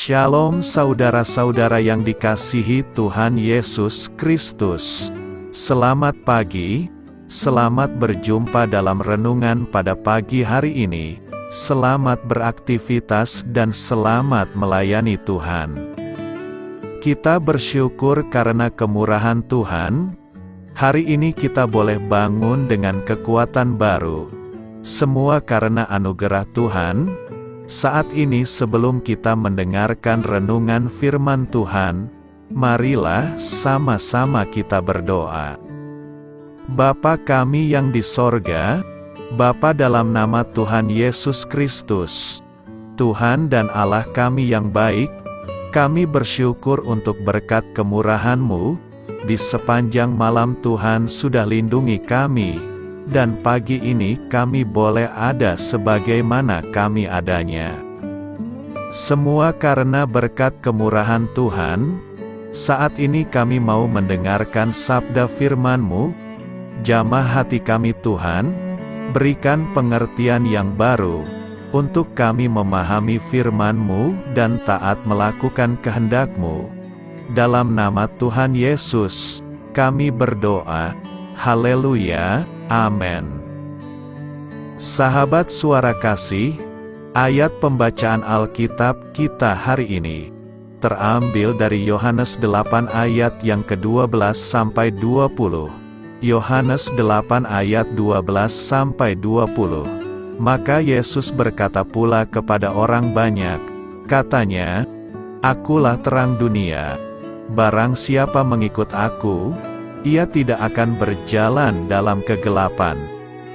Shalom saudara-saudara yang dikasihi Tuhan Yesus Kristus. Selamat pagi, selamat berjumpa dalam renungan pada pagi hari ini. Selamat beraktivitas dan selamat melayani Tuhan. Kita bersyukur karena kemurahan Tuhan. Hari ini kita boleh bangun dengan kekuatan baru. Semua karena anugerah Tuhan. Saat ini sebelum kita mendengarkan renungan firman Tuhan, marilah sama-sama kita berdoa. Bapa kami yang di sorga, Bapa dalam nama Tuhan Yesus Kristus, Tuhan dan Allah kami yang baik, kami bersyukur untuk berkat kemurahan-Mu, di sepanjang malam Tuhan sudah lindungi kami, dan pagi ini kami boleh ada sebagaimana kami adanya. Semua karena berkat kemurahan Tuhan. Saat ini kami mau mendengarkan sabda firman-Mu. Jamah hati kami Tuhan, berikan pengertian yang baru, untuk kami memahami firman-Mu dan taat melakukan kehendak-Mu. Dalam nama Tuhan Yesus, kami berdoa. Haleluya. Amin. Sahabat suara kasih, ayat pembacaan Alkitab kita hari ini terambil dari Yohanes 8 ayat yang ke-12 sampai 20. Yohanes 8 ayat 12 sampai 20. Maka Yesus berkata pula kepada orang banyak, katanya, "Akulah terang dunia. Barang siapa mengikut aku, ia tidak akan berjalan dalam kegelapan,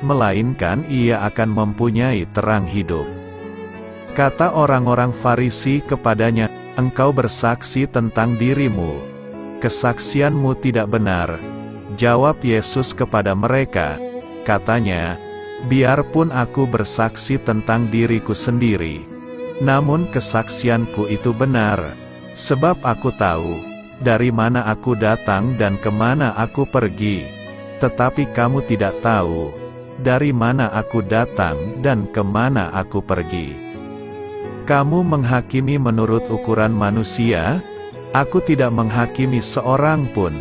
melainkan ia akan mempunyai terang hidup." Kata orang-orang Farisi kepadanya, "Engkau bersaksi tentang dirimu. Kesaksianmu tidak benar." Jawab Yesus kepada mereka, katanya, "Biarpun aku bersaksi tentang diriku sendiri, namun kesaksianku itu benar, sebab aku tahu dari mana aku datang dan kemana aku pergi. Tetapi kamu tidak tahu dari mana aku datang dan kemana aku pergi. Kamu menghakimi menurut ukuran manusia, aku tidak menghakimi seorang pun,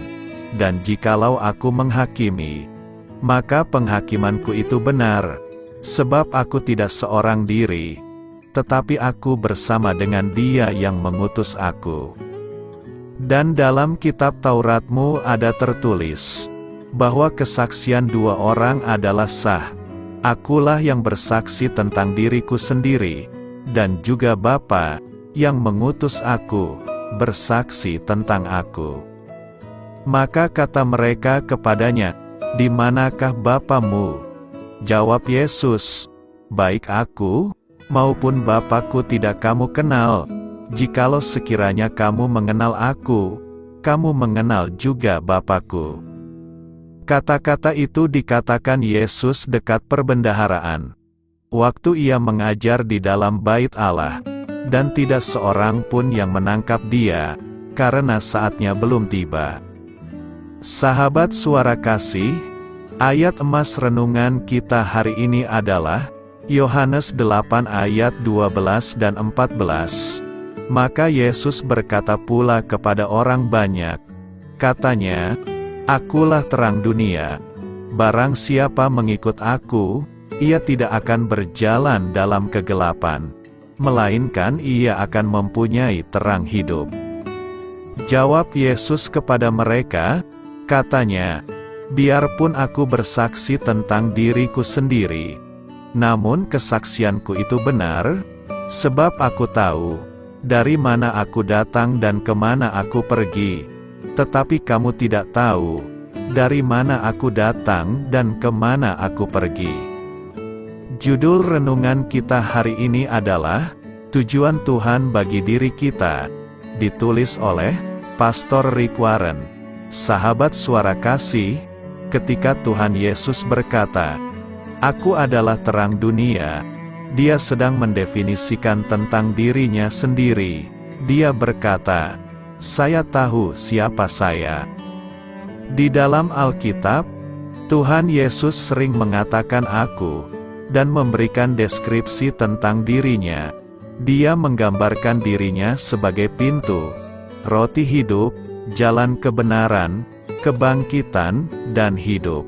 dan jikalau aku menghakimi, maka penghakimanku itu benar, sebab aku tidak seorang diri, tetapi aku bersama dengan Dia yang mengutus aku. Dan dalam kitab Tauratmu ada tertulis, bahwa kesaksian dua orang adalah sah. Akulah yang bersaksi tentang diriku sendiri, dan juga Bapa, yang mengutus aku, bersaksi tentang aku." Maka kata mereka kepadanya, "Di manakah Bapamu?" Jawab Yesus, "Baik aku, maupun Bapakku tidak kamu kenal. Jikalau sekiranya kamu mengenal aku, kamu mengenal juga Bapakku." Kata-kata itu dikatakan Yesus dekat perbendaharaan, waktu ia mengajar di dalam bait Allah, dan tidak seorang pun yang menangkap dia, karena saatnya belum tiba. Sahabat suara kasih, ayat emas renungan kita hari ini adalah Yohanes 8 ayat 12 dan 14. Maka Yesus berkata pula kepada orang banyak, katanya, "Akulah terang dunia. Barang siapa mengikut aku, ia tidak akan berjalan dalam kegelapan, melainkan ia akan mempunyai terang hidup." Jawab Yesus kepada mereka, katanya, "Biarpun aku bersaksi tentang diriku sendiri, namun kesaksianku itu benar, sebab aku tahu dari mana aku datang dan kemana aku pergi, tetapi kamu tidak tahu dari mana aku datang dan kemana aku pergi." Judul renungan kita hari ini adalah Tujuan Tuhan bagi Diri Kita, ditulis oleh Pastor Rick Warren. Sahabat suara kasih, ketika Tuhan Yesus berkata, "Aku adalah terang dunia," Dia sedang mendefinisikan tentang dirinya sendiri. Dia berkata, "Saya tahu siapa saya." Di dalam Alkitab, Tuhan Yesus sering mengatakan "aku" dan memberikan deskripsi tentang dirinya. Dia menggambarkan dirinya sebagai pintu, roti hidup, jalan kebenaran, kebangkitan, dan hidup.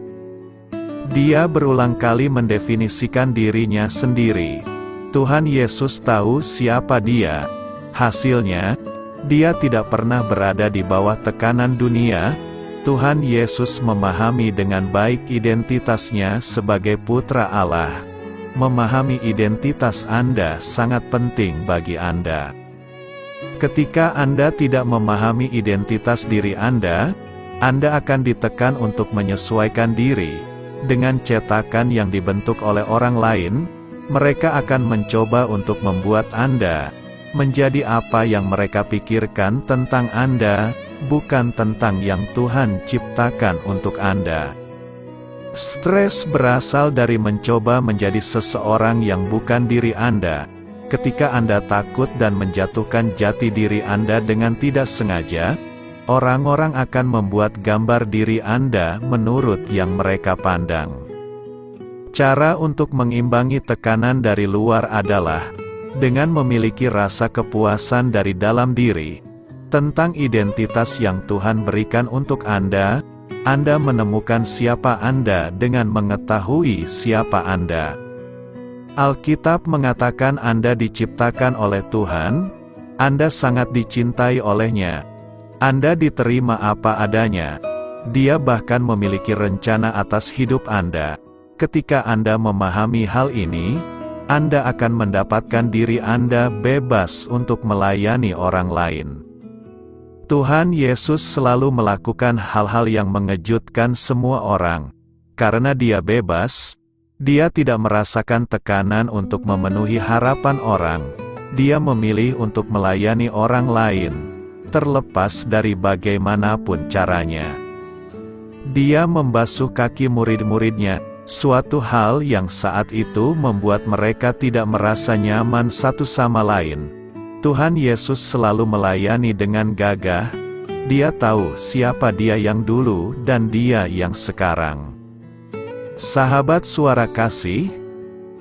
Dia berulang kali mendefinisikan dirinya sendiri. Tuhan Yesus tahu siapa Dia. Hasilnya, Dia tidak pernah berada di bawah tekanan dunia. Tuhan Yesus memahami dengan baik identitasnya sebagai Putra Allah. Memahami identitas Anda sangat penting bagi Anda. Ketika Anda tidak memahami identitas diri Anda akan ditekan untuk menyesuaikan diri dengan cetakan yang dibentuk oleh orang lain. Mereka akan mencoba untuk membuat Anda menjadi apa yang mereka pikirkan tentang Anda, bukan tentang yang Tuhan ciptakan untuk Anda. Stres berasal dari mencoba menjadi seseorang yang bukan diri Anda. Ketika Anda takut dan menjatuhkan jati diri Anda dengan tidak sengaja, orang-orang akan membuat gambar diri Anda menurut yang mereka pandang. Cara untuk mengimbangi tekanan dari luar adalah dengan memiliki rasa kepuasan dari dalam diri tentang identitas yang Tuhan berikan untuk Anda. Anda menemukan siapa Anda dengan mengetahui siapa Anda. Alkitab mengatakan Anda diciptakan oleh Tuhan, Anda sangat dicintai oleh-Nya. Anda diterima apa adanya. Dia bahkan memiliki rencana atas hidup Anda. Ketika Anda memahami hal ini, Anda akan mendapatkan diri Anda bebas untuk melayani orang lain. Tuhan Yesus selalu melakukan hal-hal yang mengejutkan semua orang. Karena Dia bebas, Dia tidak merasakan tekanan untuk memenuhi harapan orang. Dia memilih untuk melayani orang lain, terlepas dari bagaimanapun caranya. Dia membasuh kaki murid-muridnya, suatu hal yang saat itu membuat mereka tidak merasa nyaman satu sama lain. Tuhan Yesus selalu melayani dengan gagah. Dia tahu siapa Dia yang dulu dan Dia yang sekarang. Sahabat Suara Kasih,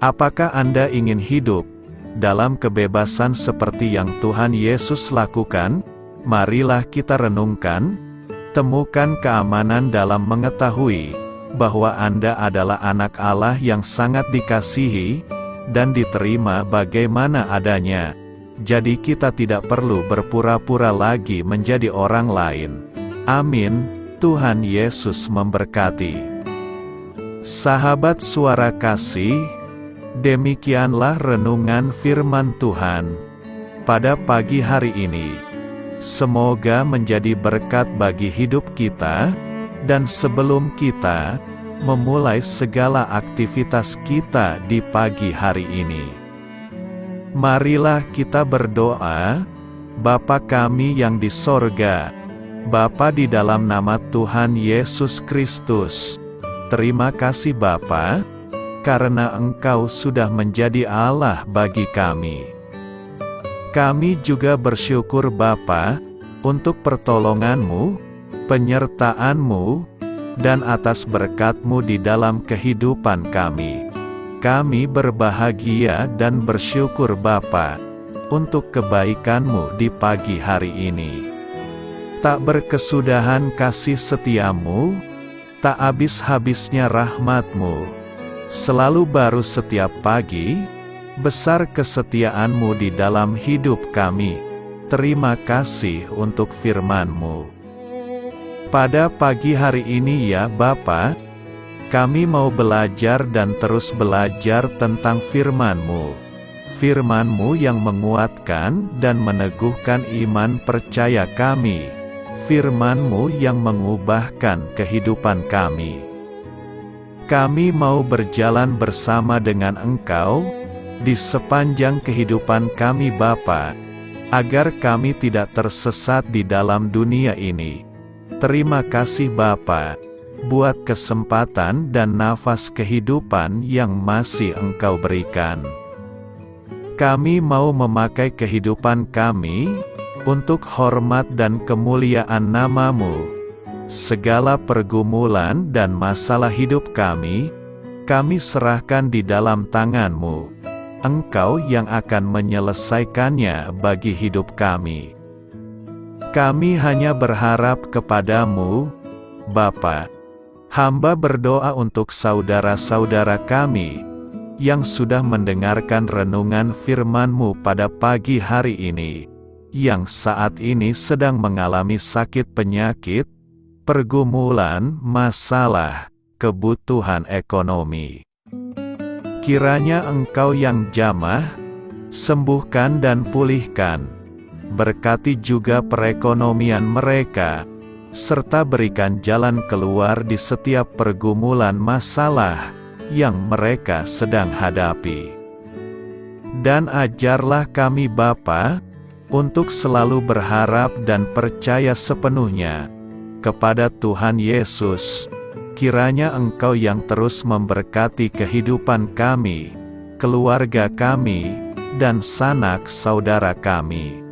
apakah Anda ingin hidup dalam kebebasan seperti yang Tuhan Yesus lakukan? Marilah kita renungkan, temukan keamanan dalam mengetahui bahwa Anda adalah anak Allah yang sangat dikasihi dan diterima bagaimana adanya. Jadi kita tidak perlu berpura-pura lagi menjadi orang lain. Amin. Tuhan Yesus memberkati. Sahabat Suara Kasih, demikianlah renungan firman Tuhan pada pagi hari ini. Semoga menjadi berkat bagi hidup kita, dan sebelum kita memulai segala aktivitas kita di pagi hari ini, marilah kita berdoa. Bapa kami yang di sorga, Bapa di dalam nama Tuhan Yesus Kristus, terima kasih Bapa, karena Engkau sudah menjadi Allah bagi kami. Kami juga bersyukur Bapa, untuk pertolongan-Mu, penyertaan-Mu, dan atas berkat-Mu di dalam kehidupan kami. Kami berbahagia dan bersyukur Bapa, untuk kebaikan-Mu di pagi hari ini. Tak berkesudahan kasih setia-Mu, tak habis-habisnya rahmat-Mu. Selalu baru setiap pagi, besar kesetiaan-Mu di dalam hidup kami. Terima kasih untuk firman-Mu. Pada pagi hari ini ya Bapa, kami mau belajar dan terus belajar tentang firman-Mu. Firman-Mu yang menguatkan dan meneguhkan iman percaya kami. Firman-Mu yang mengubahkan kehidupan kami. Kami mau berjalan bersama dengan Engkau di sepanjang kehidupan kami Bapa, agar kami tidak tersesat di dalam dunia ini. Terima kasih Bapa, buat kesempatan dan nafas kehidupan yang masih Engkau berikan. Kami mau memakai kehidupan kami untuk hormat dan kemuliaan nama-Mu. Segala pergumulan dan masalah hidup kami serahkan di dalam tangan-Mu. Engkau yang akan menyelesaikannya bagi hidup kami. Kami hanya berharap kepadamu, Bapa. Hamba berdoa untuk saudara-saudara kami, yang sudah mendengarkan renungan firman-Mu pada pagi hari ini, yang saat ini sedang mengalami sakit penyakit, pergumulan, masalah, kebutuhan ekonomi. Kiranya Engkau yang jamah, sembuhkan dan pulihkan. Berkati juga perekonomian mereka, serta berikan jalan keluar di setiap pergumulan masalah yang mereka sedang hadapi. Dan ajarlah kami Bapa, untuk selalu berharap dan percaya sepenuhnya kepada Tuhan Yesus. Kiranya Engkau yang terus memberkati kehidupan kami, keluarga kami, dan sanak saudara kami,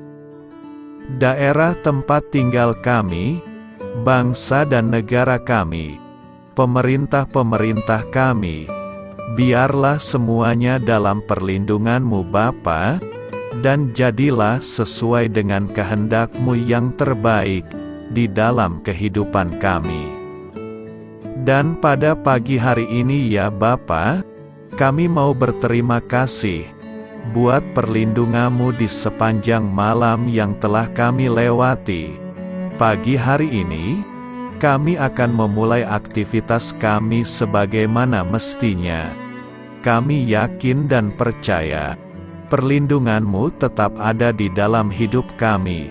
daerah tempat tinggal kami, bangsa dan negara kami, pemerintah-pemerintah kami. Biarlah semuanya dalam perlindungan-Mu Bapa, dan jadilah sesuai dengan kehendak-Mu yang terbaik di dalam kehidupan kami. Dan pada pagi hari ini ya Bapa, kami mau berterima kasih buat perlindungan-Mu di sepanjang malam yang telah kami lewati. Pagi hari ini, kami akan memulai aktivitas kami sebagaimana mestinya. Kami yakin dan percaya, perlindungan-Mu tetap ada di dalam hidup kami,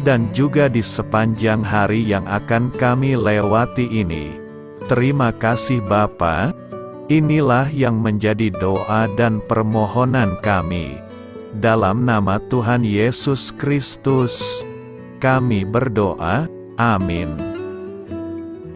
dan juga di sepanjang hari yang akan kami lewati ini. Terima kasih Bapa. Inilah yang menjadi doa dan permohonan kami. Dalam nama Tuhan Yesus Kristus, kami berdoa. Amin.